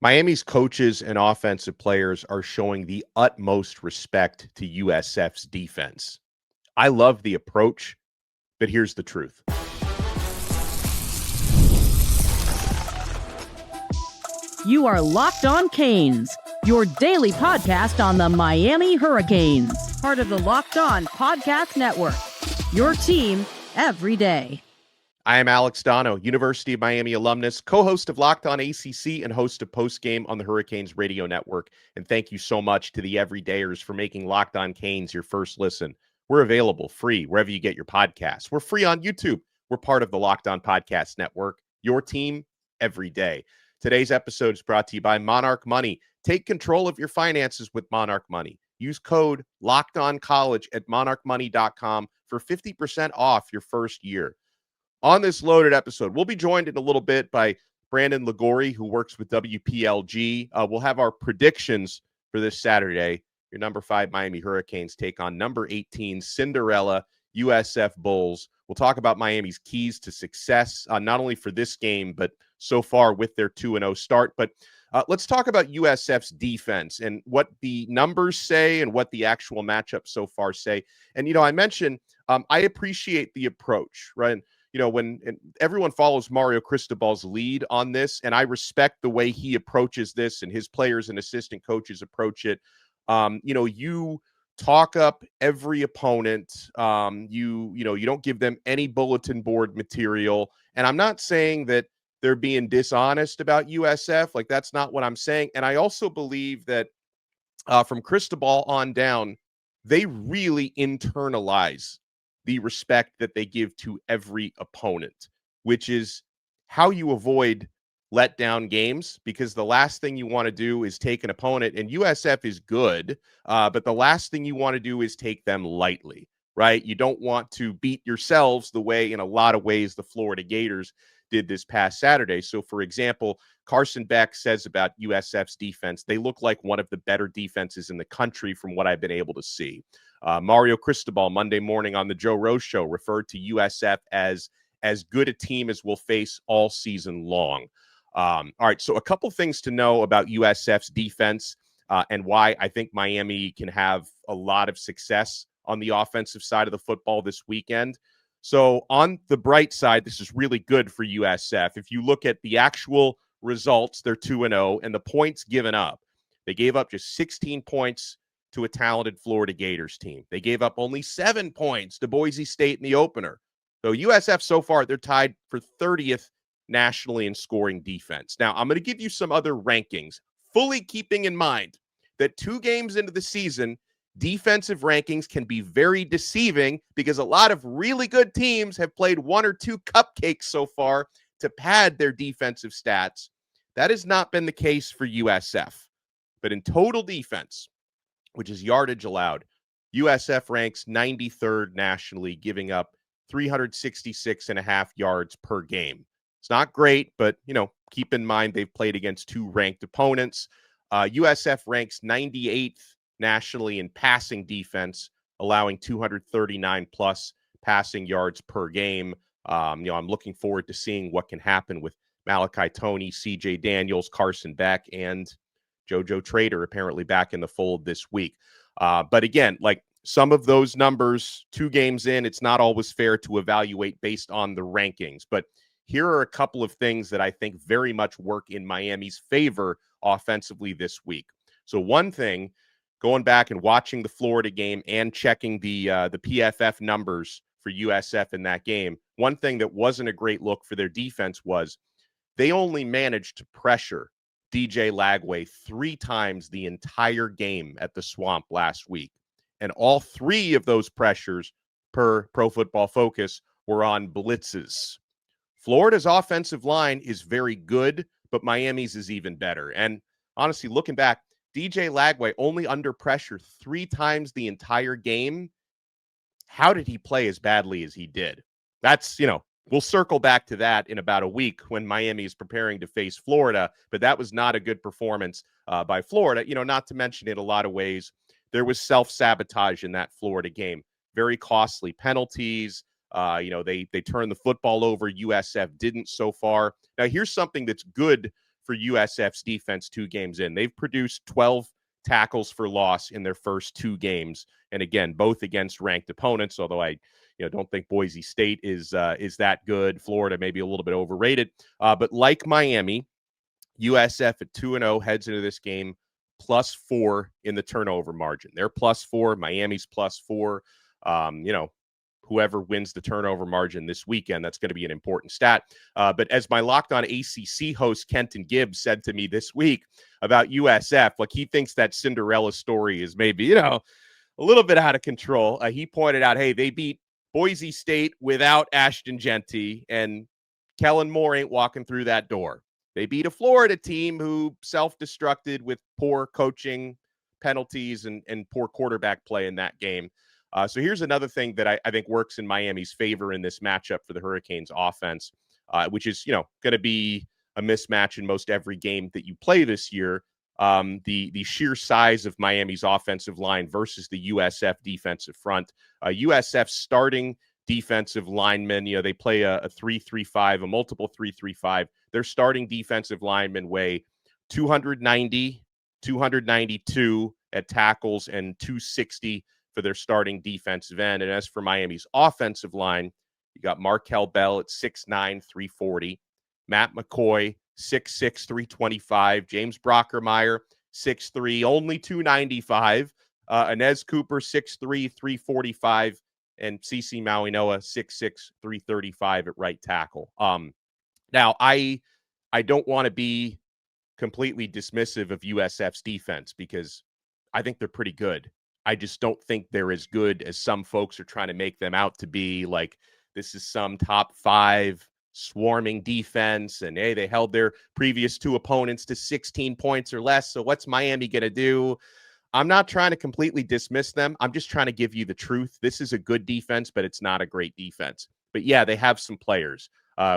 Miami's coaches and offensive players are showing the utmost respect to USF's defense. I love the approach, but here's the truth. You are Locked On Canes, your daily podcast on the Miami Hurricanes, part of the Locked On Podcast Network, your team every day. I am Alex Donno, University of Miami alumnus, co-host of Locked On ACC and host of Postgame on the Hurricanes radio network. And thank you so much to the everydayers for making Locked On Canes your first listen. We're available free wherever you get your podcasts. We're free on YouTube. We're part of the Locked On Podcast Network, your team every day. Today's episode is brought to you by Monarch Money. Take control of your finances with Monarch Money. Use code LOCKEDONCollege at monarchmoney.com for 50% off your first year. On this loaded episode, we'll be joined in a little bit by Brandon Liguori, who works with WPLG. We'll have our predictions for this Saturday. Your number 5 Miami Hurricanes take on number 18 Cinderella USF Bulls. We'll talk about Miami's keys to success, not only for this game, but so far with their 2-0 start. But let's talk about USF's defense and what the numbers say and what the actual matchup so far say. And, I mentioned I appreciate the approach, right? When everyone follows Mario Cristobal's lead on this, and I respect the way he approaches this and his players and assistant coaches approach it. You talk up every opponent. You don't give them any bulletin board material. And I'm not saying that they're being dishonest about USF. Like, that's not what I'm saying. And I also believe that from Cristobal on down, they really internalize the respect that they give to every opponent, which is how you avoid letdown games, because the last thing you want to do is take an opponent, and USF is good, but the last thing you want to do is take them lightly, right? You don't want to beat yourselves the way, in a lot of ways, the Florida Gators did this past Saturday. So, for example, Carson Beck says about USF's defense, they look like one of the better defenses in the country from what I've been able to see. Mario Cristobal, Monday morning on the Joe Rose Show, referred to USF as good a team as we'll face all season long. All right, so a couple things to know about USF's defense and why I think Miami can have a lot of success on the offensive side of the football this weekend. So on the bright side, this is really good for USF. If you look at the actual results, they're 2-0, and the points given up. They gave up just 16 points to a talented Florida Gators team. They gave up only 7 points to Boise State in the opener. So USF so far, they're tied for 30th nationally in scoring defense. Now, I'm going to give you some other rankings, fully keeping in mind that 2 games into the season, defensive rankings can be very deceiving because a lot of really good teams have played 1 or 2 cupcakes so far to pad their defensive stats. That has not been the case for USF. But in total defense, which is yardage allowed, USF ranks 93rd nationally, giving up 366.5 yards per game. It's not great, but, keep in mind they've played against 2 ranked opponents. USF ranks 98th nationally in passing defense, allowing 239 plus passing yards per game. I'm looking forward to seeing what can happen with Malachi Tony, CJ Daniels, Carson Beck, and JoJo Trader apparently back in the fold this week. But again, like some of those numbers, 2 games in, it's not always fair to evaluate based on the rankings. But here are a couple of things that I think very much work in Miami's favor offensively this week. So one thing, going back and watching the Florida game and checking the PFF numbers for USF in that game, one thing that wasn't a great look for their defense was they only managed to pressure DJ Lagway 3 times the entire game at the Swamp last week. And all 3 of those pressures, per Pro Football Focus, were on blitzes. Florida's offensive line is very good, but Miami's is even better. And honestly, looking back, DJ Lagway only under pressure 3 times the entire game. How did he play as badly as he did? That's, we'll circle back to that in about a week when Miami is preparing to face Florida, but that was not a good performance by Florida. Not to mention in a lot of ways, there was self-sabotage in that Florida game. Very costly penalties. They turned the football over. USF didn't so far. Now, here's something that's good for USF's defense 2 games in. They've produced 12 tackles for loss in their first 2 games. And again, both against ranked opponents, although I don't think Boise State is that good. Florida maybe a little bit overrated. But like Miami, USF at 2-0 heads into this game +4 in the turnover margin. They're +4. Miami's +4. Whoever wins the turnover margin this weekend, that's going to be an important stat. But as my Locked On ACC host, Kenton Gibbs, said to me this week about USF, like he thinks that Cinderella story is maybe, a little bit out of control. He pointed out, hey, they beat Boise State without Ashton Genty, and Kellen Moore ain't walking through that door. They beat a Florida team who self-destructed with poor coaching, penalties, and poor quarterback play in that game. So here's another thing that I think works in Miami's favor in this matchup for the Hurricanes offense, which is, going to be a mismatch in most every game that you play this year. The sheer size of Miami's offensive line versus the USF defensive front. USF starting defensive linemen, they play a 3-3-5, a multiple 3-3-5. Their starting defensive linemen weigh 290, 292 at tackles, and 260 for their starting defensive end. And as for Miami's offensive line, you got Markel Bell at 6'9", 340, Matt McCoy, 6'6", 325, James Brockermeyer, 6'3", only 295, Inez Cooper, 6'3", 345, and CeCe Mauinoa, 6'6", 335 at right tackle. Now, I don't want to be completely dismissive of USF's defense because I think they're pretty good. I just don't think they're as good as some folks are trying to make them out to be. Like, this is some top 5 swarming defense, and hey, they held their previous 2 opponents to 16 points or less. So what's Miami going to do? I'm not trying to completely dismiss them. I'm just trying to give you the truth. This is a good defense, but it's not a great defense. But yeah, they have some players.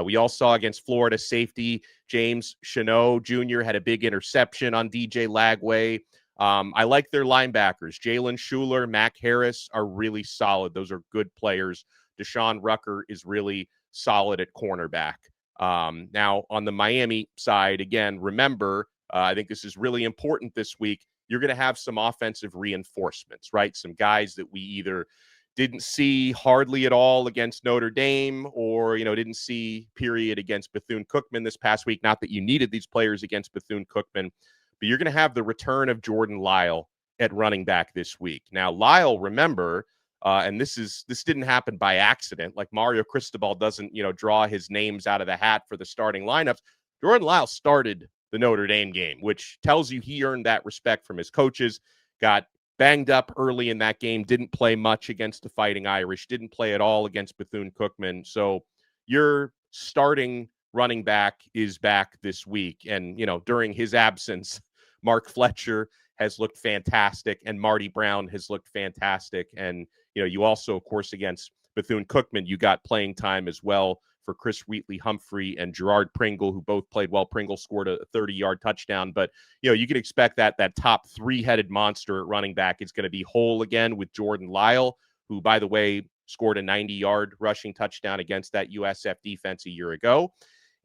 We all saw against Florida safety James Cheneau Jr. had a big interception on DJ Lagway. I like their linebackers. Jalen Schuler, Mac Harris are really solid. Those are good players. Deshaun Rucker is really solid at cornerback. Now, on the Miami side, again, remember, I think this is really important this week. You're going to have some offensive reinforcements, right? Some guys that we either didn't see hardly at all against Notre Dame or, didn't see, period, against Bethune-Cookman this past week. Not that you needed these players against Bethune-Cookman, but you're going to have the return of Jordan Lyle at running back this week. Now, Lyle, remember, and this didn't happen by accident. Like Mario Cristobal doesn't, draw his names out of the hat for the starting lineups. Jordan Lyle started the Notre Dame game, which tells you he earned that respect from his coaches. Got banged up early in that game, didn't play much against the Fighting Irish, didn't play at all against Bethune-Cookman. So your starting running back is back this week. And, during his absence, Mark Fletcher has looked fantastic and Marty Brown has looked fantastic. And, you also, of course, against Bethune-Cookman, you got playing time as well for Chris Wheatley-Humphrey and Gerard Pringle, who both played well. Pringle scored a 30-yard touchdown. But, you can expect that top 3-headed monster at running back is going to be whole again with Jordan Lyle, who, by the way, scored a 90-yard rushing touchdown against that USF defense a year ago.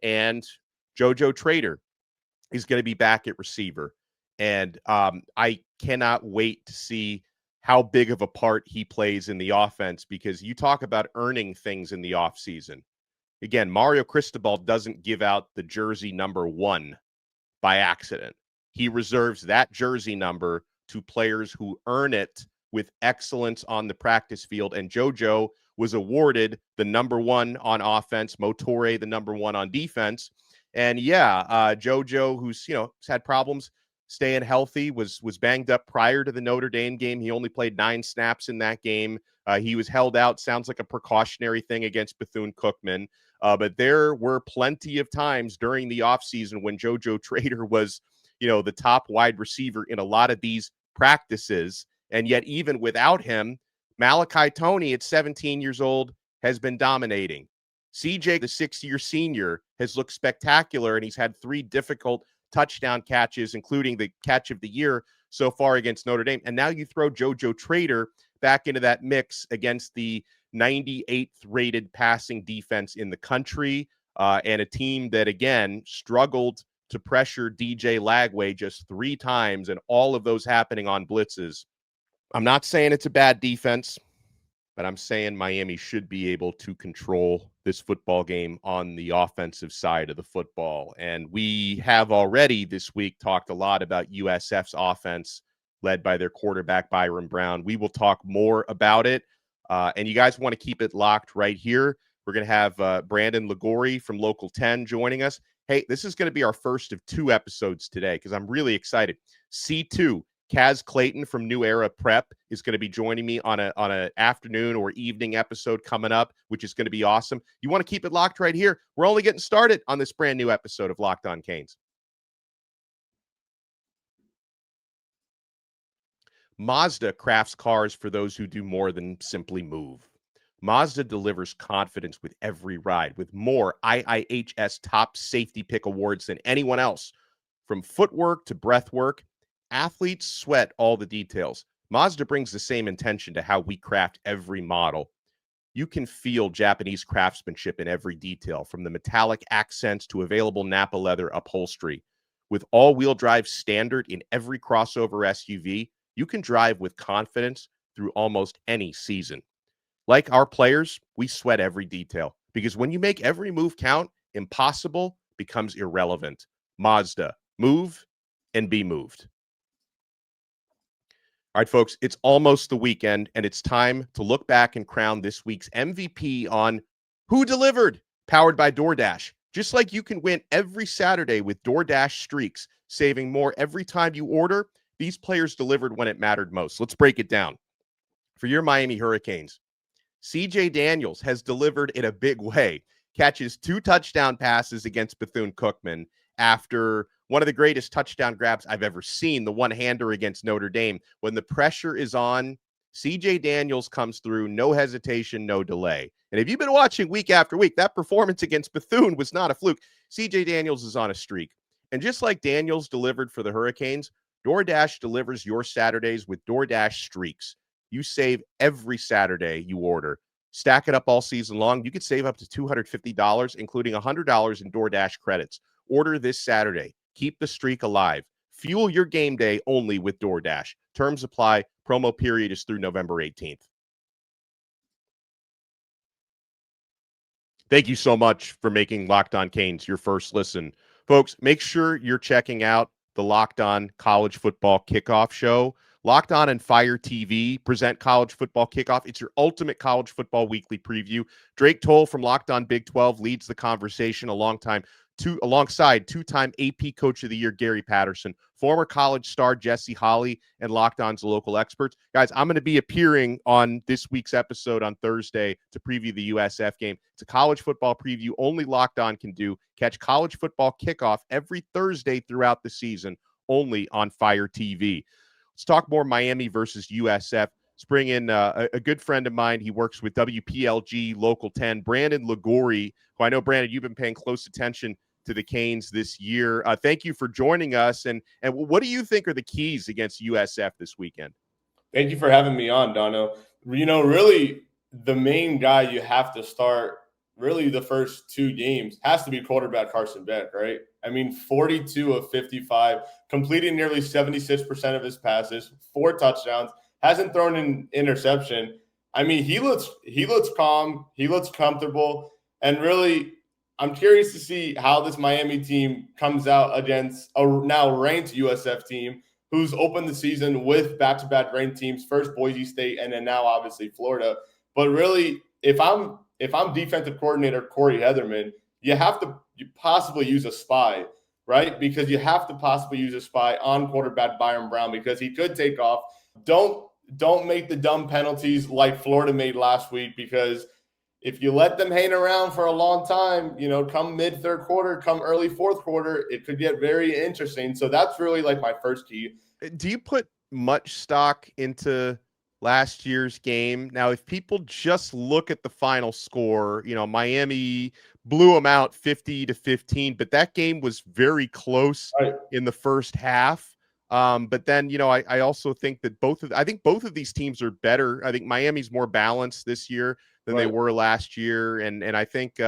And JoJo Trader is going to be back at receiver. And I cannot wait to see how big of a part he plays in the offense, because you talk about earning things in the offseason. Again, Mario Cristobal doesn't give out the jersey number 1 by accident. He reserves that jersey number to players who earn it with excellence on the practice field. And JoJo was awarded the number 1 on offense, Motore the number 1 on defense. And JoJo, who's, has had problems staying healthy, was banged up prior to the Notre Dame game. He only played 9 snaps in that game. He was held out, sounds like a precautionary thing against Bethune-Cookman. But there were plenty of times during the offseason when JoJo Trader was, the top wide receiver in a lot of these practices. And yet, even without him, Malachi Tony at 17 years old has been dominating. CJ, the 6-year senior, has looked spectacular, and he's had 3 difficult touchdown catches, including the catch of the year so far against Notre Dame. And now you throw JoJo Trader back into that mix against the 98th rated passing defense in the country, and a team that, again, struggled to pressure DJ Lagway just 3 times, and all of those happening on blitzes. I'm not saying it's a bad defense, but I'm saying Miami should be able to control this football game on the offensive side of the football. And we have already this week talked a lot about USF's offense led by their quarterback, Byron Brown. We will talk more about it. And you guys want to keep it locked right here. We're going to have Brandon Liguori from Local 10 joining us. Hey, this is going to be our first of 2 episodes today because I'm really excited. C2, Kaz Clayton from New Era Prep is going to be joining me on a afternoon or evening episode coming up, which is going to be awesome. You want to keep it locked right here. We're only getting started on this brand new episode of Locked On Canes. Mazda crafts cars for those who do more than simply move. Mazda delivers confidence with every ride, with more IIHS top safety pick awards than anyone else. From footwork to breath work, athletes sweat all the details. Mazda brings the same intention to how we craft every model. You can feel Japanese craftsmanship in every detail, from the metallic accents to available Napa leather upholstery. With all-wheel drive standard in every crossover SUV, you can drive with confidence through almost any season. Like our players, we sweat every detail because when you make every move count, impossible becomes irrelevant. Mazda, move and be moved. All right, folks, it's almost the weekend, and it's time to look back and crown this week's MVP on Who Delivered, powered by DoorDash. Just like you can win every Saturday with DoorDash streaks, saving more every time you order, these players delivered when it mattered most. Let's break it down. For your Miami Hurricanes, CJ Daniels has delivered in a big way, catches 2 touchdown passes against Bethune-Cookman after one of the greatest touchdown grabs I've ever seen, the one-hander against Notre Dame. When the pressure is on, CJ Daniels comes through, no hesitation, no delay. And if you've been watching week after week, that performance against Bethune was not a fluke. CJ Daniels is on a streak. And just like Daniels delivered for the Hurricanes, DoorDash delivers your Saturdays with DoorDash streaks. You save every Saturday you order. Stack it up all season long. You could save up to $250, including $100 in DoorDash credits. Order this Saturday. Keep the streak alive. Fuel your game day only with DoorDash. Terms apply. Promo period is through November 18th. Thank you so much for making Locked On Canes your first listen. Folks, make sure you're checking out the Locked On College Football Kickoff Show. Locked On and Fire TV present College Football Kickoff. It's your ultimate college football weekly preview. Drake Toll from Locked On Big 12 leads the conversation alongside 2-time AP Coach of the Year Gary Patterson, former college star Jesse Holley, and Locked On's local experts. Guys, I'm going to be appearing on this week's episode on Thursday to preview the USF game. It's a college football preview only Locked On can do. Catch College Football Kickoff every Thursday throughout the season, only on Fire TV. Let's talk more Miami versus USF. Let's bring in a good friend of mine. He works with WPLG Local 10, Brandon Liguori, who I know, Brandon, you've been paying close attention to the Canes this year. Thank you for joining us. And what do you think are the keys against USF this weekend? Thank you for having me on, Donno. Really, the main guy you have to start really the first 2 games has to be quarterback Carson Beck, right? 42 of 55, completing nearly 76% of his passes, 4 touchdowns, hasn't thrown an interception. He looks calm, he looks comfortable, and really, I'm curious to see how this Miami team comes out against a now ranked USF team who's opened the season with back-to-back ranked teams, first Boise State and then now obviously Florida. But really, if I'm defensive coordinator Corey Heatherman, you possibly use a spy, right? Because you have to possibly use a spy on quarterback Byron Brown because he could take off. Don't make the dumb penalties like Florida made last week, because if you let them hang around for a long time, come mid-third quarter, come early fourth quarter, it could get very interesting. So that's really like my first key. Do you put much stock into last year's game? Now, if people just look at the final score, Miami blew them out 50-15, but that game was very close in the first half. But then, I also think that both of these teams are better. I think Miami's more balanced this year than they were last year. And I think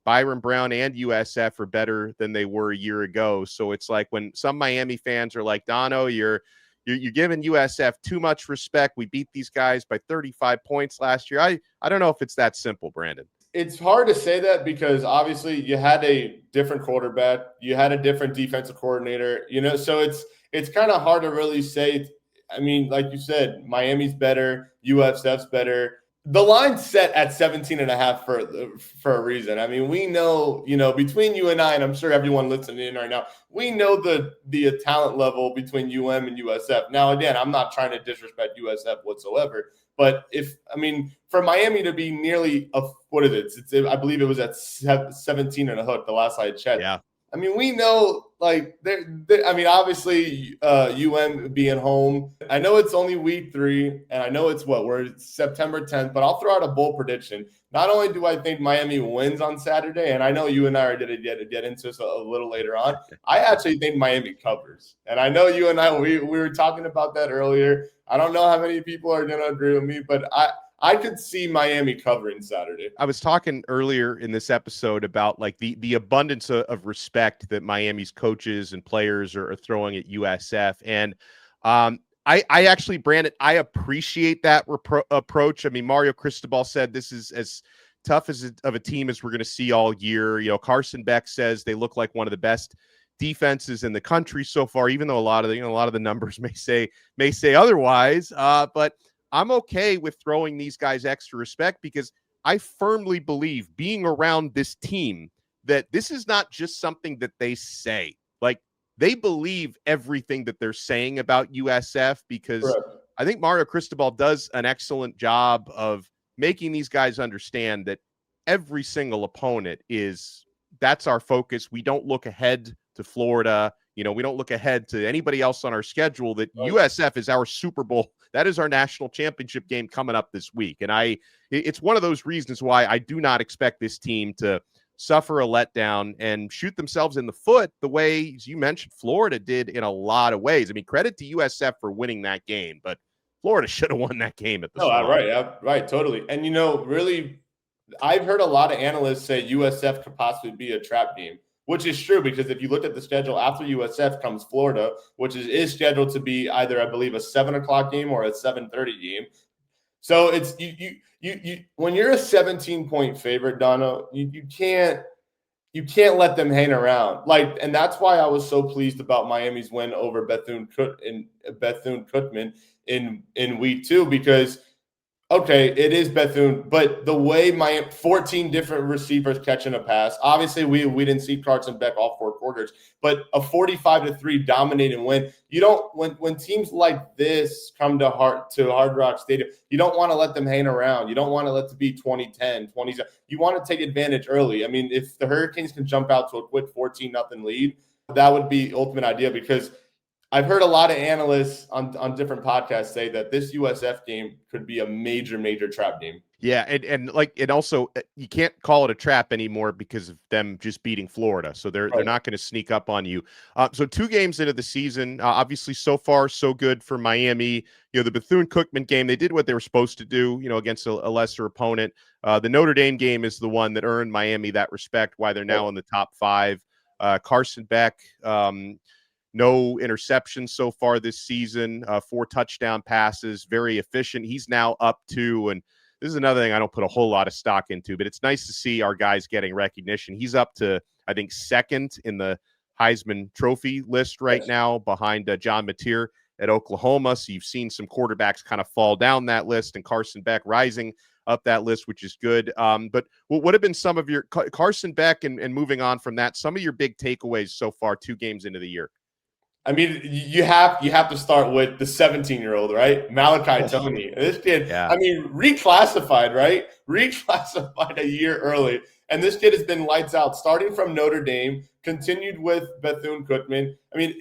Byron Brown and USF are better than they were a year ago. So it's like when some Miami fans are like, Donno, you're giving USF too much respect. We beat these guys by 35 points last year. I don't know if it's that simple, Brandon. It's hard to say that because obviously you had a different quarterback, you had a different defensive coordinator, so it's kind of hard to really say. I mean, like you said, Miami's better, USF's better. The line's set at 17.5 for a reason. I mean, we know, between you and I, and I'm sure everyone listening in right now, we know the talent level between UM and USF. Now, again, I'm not trying to disrespect USF whatsoever, but for Miami to be nearly what is it? I believe it was at 17 and a hook the last I checked. Yeah. I mean, we know, obviously, UM being home. I know it's only week 3, and I know we're September 10th, but I'll throw out a bold prediction. Not only do I think Miami wins on Saturday, and I know you and I are going to get into this a little later on, I actually think Miami covers. And I know you and I, we were talking about that earlier. I don't know how many people are going to agree with me, but I could see Miami covering Saturday. I was talking earlier in this episode about like the abundance of respect that Miami's coaches and players are throwing at USF. And I actually, Brandon, I appreciate that approach. I mean, Mario Cristobal said this is as tough of a team as we're going to see all year. Carson Beck says they look like one of the best defenses in the country so far, even though a lot of the numbers may say otherwise. But I'm okay with throwing these guys extra respect because I firmly believe, being around this team, that this is not just something that they say. Like, they believe everything that they're saying about USF because Correct. I think Mario Cristobal does an excellent job of making these guys understand that every single opponent that's our focus. We don't look ahead to Florida. We don't look ahead to anybody else on our schedule. That USF is our Super Bowl. That is our national championship game coming up this week. And it's one of those reasons why I do not expect this team to suffer a letdown and shoot themselves in the foot the way, as you mentioned, Florida did in a lot of ways. I mean, credit to USF for winning that game, but Florida should have won that game at the start. Right, totally. And, really, I've heard a lot of analysts say USF could possibly be a trap game, which is true because if you look at the schedule, after USF comes Florida, which is scheduled to be either, I believe, a 7:00 game or a 7:30 game. So it's you when you're a 17-point favorite, Donno, you can't let them hang around. And that's why I was so pleased about Miami's win over Bethune-Cookman in week 2 because. Okay, it is Bethune, but the way 14 different receivers catching a pass. Obviously, we didn't see Carson Beck all 4 quarters, but a 45-3 dominating win. You don't when teams like this come to Hard Rock Stadium, you don't want to let them hang around. You don't want to let it be 20-10, 20. You want to take advantage early. I mean, if the Hurricanes can jump out to a quick 14-0 lead, that would be ultimate idea because I've heard a lot of analysts on different podcasts say that this USF game could be a major, major trap game. Yeah, and also you can't call it a trap anymore because of them just beating Florida. So they're not going to sneak up on you. So 2 games into the season, obviously so far so good for Miami. The Bethune-Cookman game, they did what they were supposed to do, against a lesser opponent. The Notre Dame game is the one that earned Miami that respect, why they're now in the top 5. Carson Beck, no interceptions so far this season, 4 touchdown passes, very efficient. He's now up to, and this is another thing I don't put a whole lot of stock into, but it's nice to see our guys getting recognition. He's up to, I think, 2nd in the Heisman Trophy list right now behind John Mateer at Oklahoma. So you've seen some quarterbacks kind of fall down that list and Carson Beck rising up that list, which is good. But what have been some of your Carson Beck and moving on from that, some of your big takeaways so far 2 games into the year? I mean, you have to start with the 17-year-old, right? Malachi Tony. This kid, yeah. I mean, reclassified, right? Reclassified a year early. And this kid has been lights out, starting from Notre Dame, continued with Bethune-Cookman. I mean,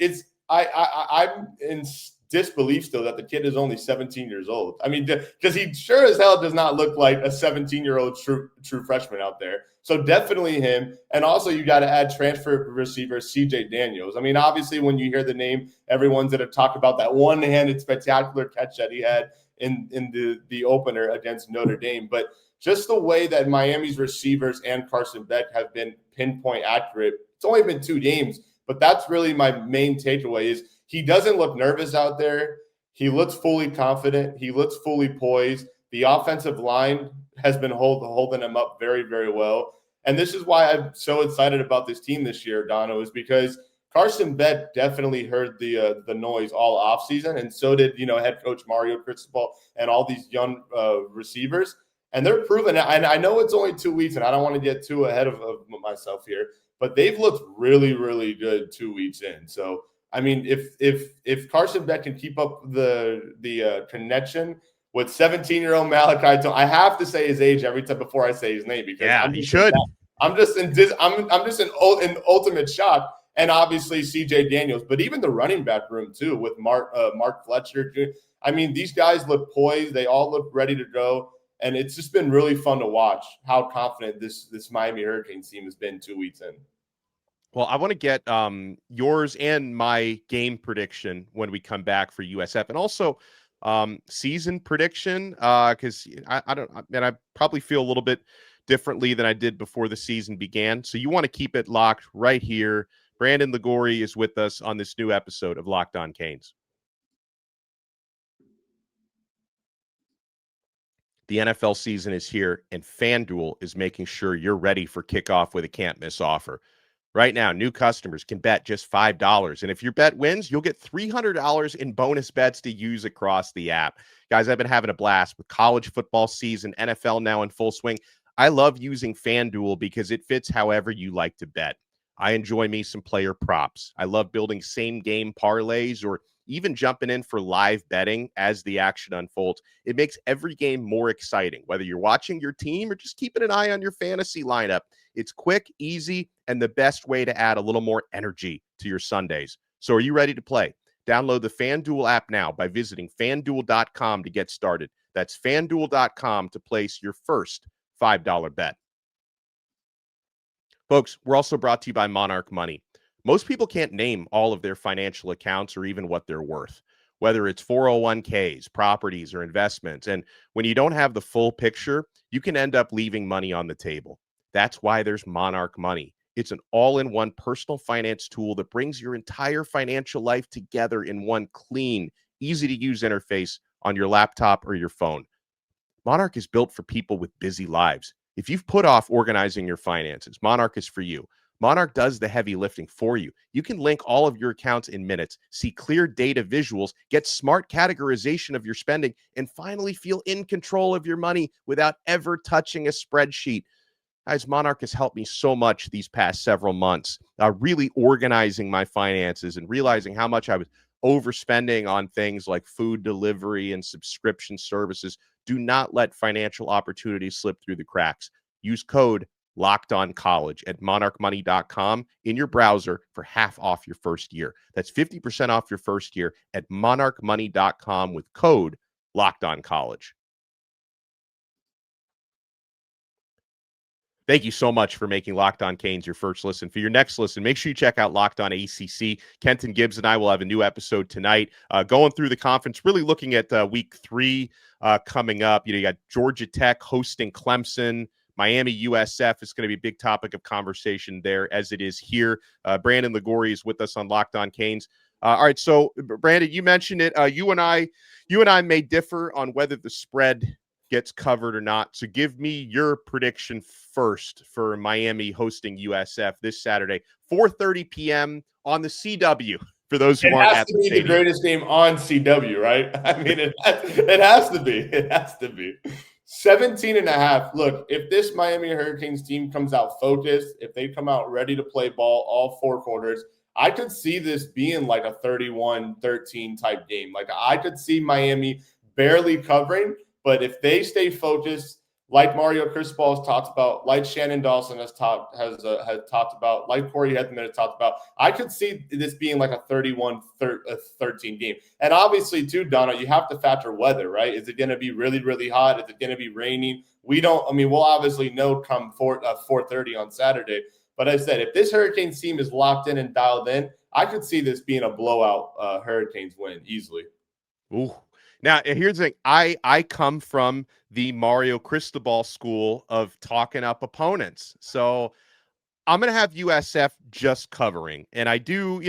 I'm in disbelief still that the kid is only 17 years old. I mean, because he sure as hell does not look like a 17-year-old true freshman out there. So definitely him. And also you got to add transfer receiver CJ Daniels. I mean, obviously when you hear the name, everyone's going to talk about that one-handed spectacular catch that he had in the opener against Notre Dame. But just the way that Miami's receivers and Carson Beck have been pinpoint accurate. It's only been 2 games, but that's really my main takeaway is he doesn't look nervous out there. He looks fully confident. He looks fully poised. The offensive line has been holding him up very, very well. And this is why I'm so excited about this team this year, Donno, is because Carson Beck definitely heard the noise all offseason, and so did, head coach Mario Cristobal and all these young receivers. And they're proven, and I know it's only 2 weeks, and I don't want to get too ahead of myself here, but they've looked really, really good 2 weeks in. So, I mean, if Carson Beck can keep up the connection with 17-year-old Malachi Tony, I have to say his age every time before I say his name because he should. I'm just in ultimate shock. And obviously CJ Daniels, but even the running back room too with Mark Fletcher. I mean, these guys look poised. They all look ready to go. And it's just been really fun to watch how confident this Miami Hurricanes team has been 2 weeks in. Well, I want to get yours and my game prediction when we come back for USF, and also season prediction because I probably feel a little bit differently than I did before the season began. So you want to keep it locked right here. Brandon Liguori is with us on this new episode of Locked On Canes. The NFL season is here, and FanDuel is making sure you're ready for kickoff with a can't-miss offer. Right now, new customers can bet just $5, and if your bet wins, you'll get $300 in bonus bets to use across the app. Guys, I've been having a blast with college football season, NFL now in full swing. I love using FanDuel because it fits however you like to bet. I enjoy me some player props. I love building same-game parlays or even jumping in for live betting as the action unfolds. It makes every game more exciting, whether you're watching your team or just keeping an eye on your fantasy lineup. It's quick, easy, and the best way to add a little more energy to your Sundays. So are you ready to play? Download the FanDuel app now by visiting FanDuel.com to get started. That's FanDuel.com to place your first $5 bet. Folks, we're also brought to you by Monarch Money. Most people can't name all of their financial accounts or even what they're worth, whether it's 401ks, properties, or investments. And when you don't have the full picture, you can end up leaving money on the table. That's why there's Monarch Money. It's an all-in-one personal finance tool that brings your entire financial life together in one clean, easy-to-use interface on your laptop or your phone. Monarch is built for people with busy lives. If you've put off organizing your finances, Monarch is for you. Monarch does the heavy lifting for you. You can link all of your accounts in minutes, see clear data visuals, get smart categorization of your spending, and finally feel in control of your money without ever touching a spreadsheet. Guys, Monarch has helped me so much these past several months, really organizing my finances and realizing how much I was overspending on things like food delivery and subscription services. Do not let financial opportunities slip through the cracks. Use code LOCKEDONCollege at monarchmoney.com in your browser for half off your first year. That's 50% off your first year at monarchmoney.com with code LOCKEDONCollege. Thank you so much for making Locked On Canes your first listen. For your next listen, make sure you check out Locked On ACC. Kenton Gibbs and I will have a new episode tonight, going through the conference, really looking at week 3 coming up. You got Georgia Tech hosting Clemson. Miami USF is going to be a big topic of conversation there, as it is here. Brandon Liguori is with us on Locked On Canes. All right, so Brandon, you mentioned it. You and I may differ on whether the spread gets covered or not. So give me your prediction first for Miami hosting USF this Saturday, 4:30 p.m. on the CW. For those who aren't at the stadium, it has to be the greatest game on CW, right? I mean, it has to be. It has to be. 17.5. Look, if this Miami Hurricanes team comes out focused, if they come out ready to play ball all 4 quarters, I could see this being like a 31-13 type game. Like I could see Miami barely covering, but if they stay focused, like Mario Cristobal has talked about, like Shannon Dawson has talked about, like Corey Hedman has talked about, I could see this being like a 31-13 game. And obviously, too, Donno, you have to factor weather, right? Is it going to be really, really hot? Is it going to be raining? We'll obviously know come 4:30 on Saturday. But I said, if this Hurricanes team is locked in and dialed in, I could see this being a blowout Hurricanes win easily. Ooh. Now, here's the thing. I come from the Mario Cristobal school of talking up opponents. So I'm going to have USF just covering. And I do,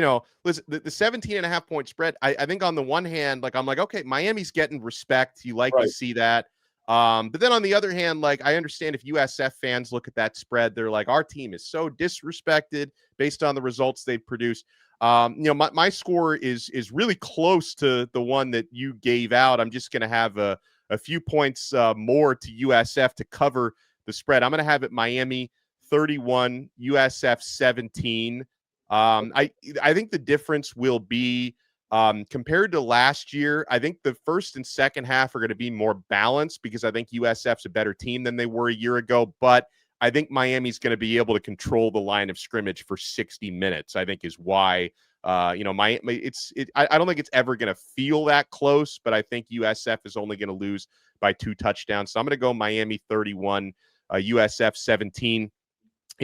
listen, the 17.5 point spread, I think on the one hand, like, I'm like, okay, Miami's getting respect. You like to see that. But then on the other hand, like, I understand if USF fans look at that spread, they're like, our team is so disrespected based on the results they've produced. My score is really close to the one that you gave out. I'm just going to have a few points more to USF to cover the spread. I'm going to have it Miami 31, USF 17. I think the difference will be compared to last year. I think the first and second half are going to be more balanced because I think USF's a better team than they were a year ago. But I think Miami's going to be able to control the line of scrimmage for 60 minutes. I think is why Miami. I don't think it's ever going to feel that close, but I think USF is only going to lose by 2 touchdowns. So I'm going to go Miami 31, USF 17.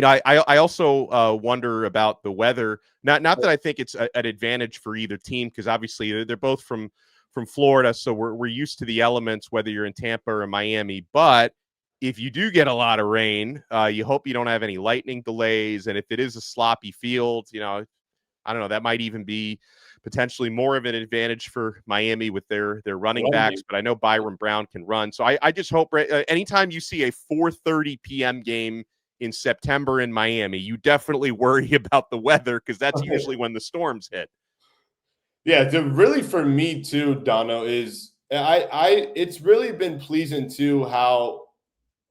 I also wonder about the weather. Not that I think it's an advantage for either team, because obviously they're both from Florida, so we're used to the elements, whether you're in Tampa or Miami. But if you do get a lot of rain, you hope you don't have any lightning delays. And if it is a sloppy field, I don't know, that might even be potentially more of an advantage for Miami with their running backs. But I know Byron Brown can run, so I just hope anytime you see a 4:30 p.m. game in September in Miami, you definitely worry about the weather, because that's usually when the storms hit. Yeah, really for me too, Donno, is it's really been pleasing too how,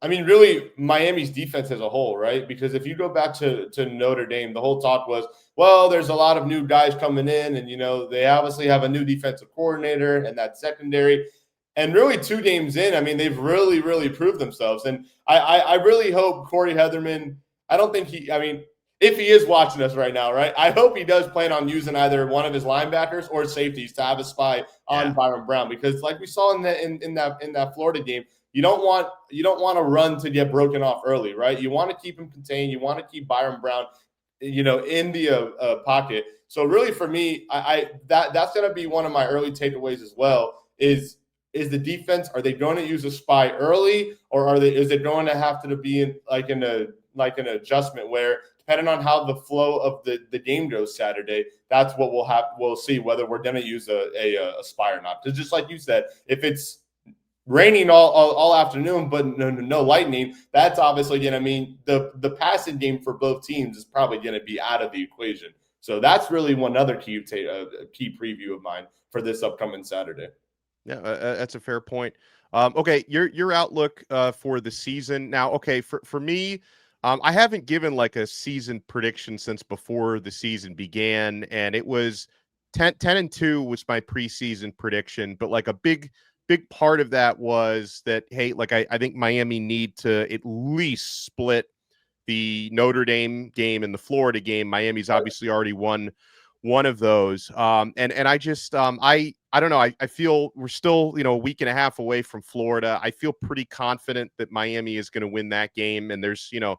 I mean, really Miami's defense as a whole, right? Because if you go back to Notre Dame, the whole talk was, well, there's a lot of new guys coming in, and they obviously have a new defensive coordinator and that secondary. And really 2 games in, I mean, they've really, really proved themselves. And I really hope Corey Heatherman, if he is watching us right now, right, I hope he does plan on using either one of his linebackers or safeties to have a spy on Byron Brown, because like we saw in that Florida game, you don't want to run to get broken off early, right? You want to keep him contained. You want to keep Byron Brown, in the pocket. So really for me, that's going to be one of my early takeaways as well. Is the defense, are they going to use a spy early, or is it going to have to be in an adjustment where, depending on how the flow of the game goes Saturday, that's what we'll see whether we're going to use a spy or not. Because just like you said, if it's raining all afternoon but no lightning, that's obviously going to mean the passing game for both teams is probably going to be out of the equation. So that's really one other key preview of mine for this upcoming Saturday. Yeah, that's a fair point. Okay, your outlook for the season now. Okay, for me, I haven't given like a season prediction since before the season began, and it was 10-2 was my preseason prediction. But like a big part of that was that, hey, like I think Miami need to at least split the Notre Dame game and the Florida game. Miami's obviously already won one of those. And I just I don't know. I feel we're still, a week and a half away from Florida. I feel pretty confident that Miami is going to win that game. And there's, a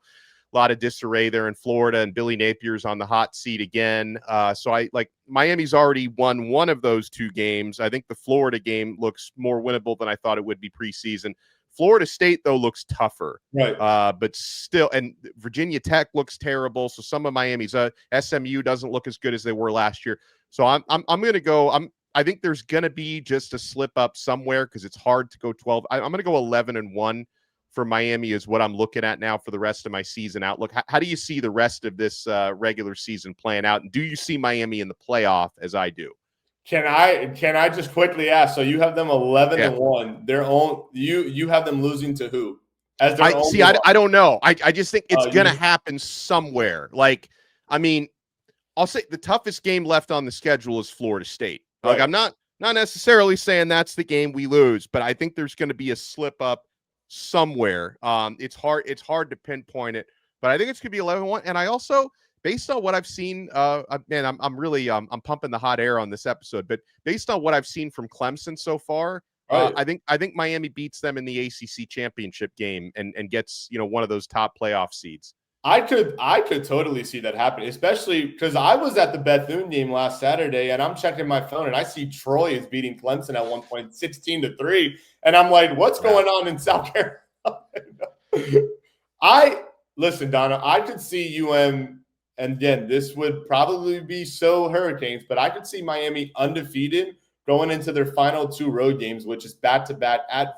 lot of disarray there in Florida, and Billy Napier's on the hot seat again. So I like Miami's already won one of those 2 games. I think the Florida game looks more winnable than I thought it would be preseason. Florida State, though, looks tougher, right? But still, and Virginia Tech looks terrible. So some of Miami's SMU doesn't look as good as they were last year. So I'm going to go. I think there's going to be just a slip up somewhere, because it's hard to go 12. I'm going to go 11-1 for Miami is what I'm looking at now for the rest of my season outlook. How do you see the rest of this regular season playing out? And do you see Miami in the playoff as I do? Can I just quickly ask? So you have them 11-1. Their own. You have them losing to who? As their own. I don't know. I just think it's going to happen somewhere. Like, I mean, I'll say the toughest game left on the schedule is Florida State. Like, I'm not necessarily saying that's the game we lose, but I think there's going to be a slip up somewhere. It's hard to pinpoint it, but I think it's going to be 11-1. And I also, based on what I've seen, man, I'm really I'm pumping the hot air on this episode, but based on what I've seen from Clemson so far, I think Miami beats them in the ACC championship game and gets one of those top playoff seeds. I could totally see that happening, especially because I was at the Bethune game last Saturday, and I'm checking my phone, and I see Troy is beating Clemson at one point, 16-3, and I'm like, what's going on in South Carolina? Listen, Donna, I could see UM, and again, this would probably be so Hurricanes, but I could see Miami undefeated going into their final 2 road games, which is back-to-back at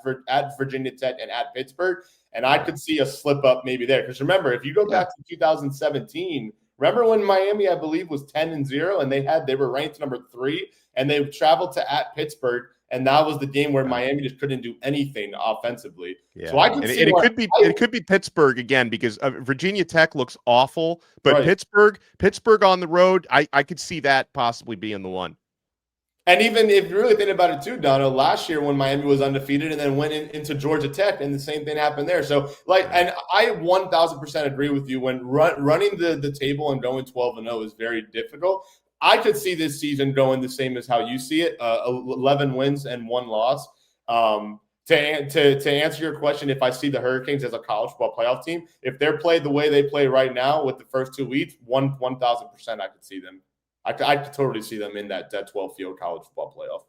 Virginia Tech and at Pittsburgh. And I could see a slip up maybe there. Because remember, if you go back to 2017, remember when Miami, I believe, was 10-0 and they were ranked number 3 and they traveled to at Pittsburgh. And that was the game where Miami just couldn't do anything offensively. Yeah. So I could see it could be Pittsburgh again, because Virginia Tech looks awful, but Pittsburgh on the road, I could see that possibly being the one. And even if you really think about it too, Donno, last year when Miami was undefeated and then went into Georgia Tech, and the same thing happened there. So, and I 1,000% agree with you. When running the table and going 12-0 is very difficult. I could see this season going the same as how you see it, 11 wins and 1 loss. To answer your question, if I see the Hurricanes as a college football playoff team, if they're played the way they play right now with the first 2 weeks, 1,000% I could see them. I could totally see them in that 12-field college football playoff.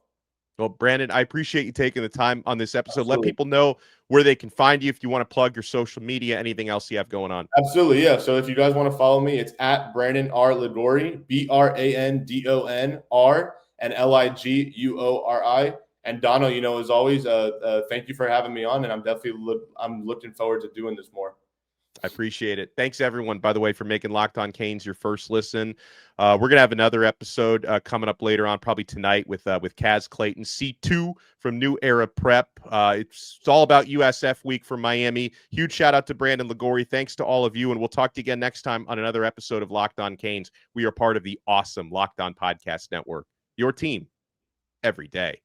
Well, Brandon, I appreciate you taking the time on this episode. Absolutely. Let people know where they can find you if you want to plug your social media, anything else you have going on. Absolutely, yeah. So if you guys want to follow me, it's at Brandon R. Liguori, BRANDONR and LIGUORI. And Donno, as always, thank you for having me on, and I'm looking forward to doing this more. I appreciate it. Thanks, everyone, by the way, for making Locked On Canes your first listen. We're going to have another episode coming up later on, probably tonight, with Kaz Clayton, C2 from New Era Prep. It's all about USF week for Miami. Huge shout out to Brandon Liguori. Thanks to all of you, and we'll talk to you again next time on another episode of Locked On Canes. We are part of the awesome Locked On Podcast Network, your team every day.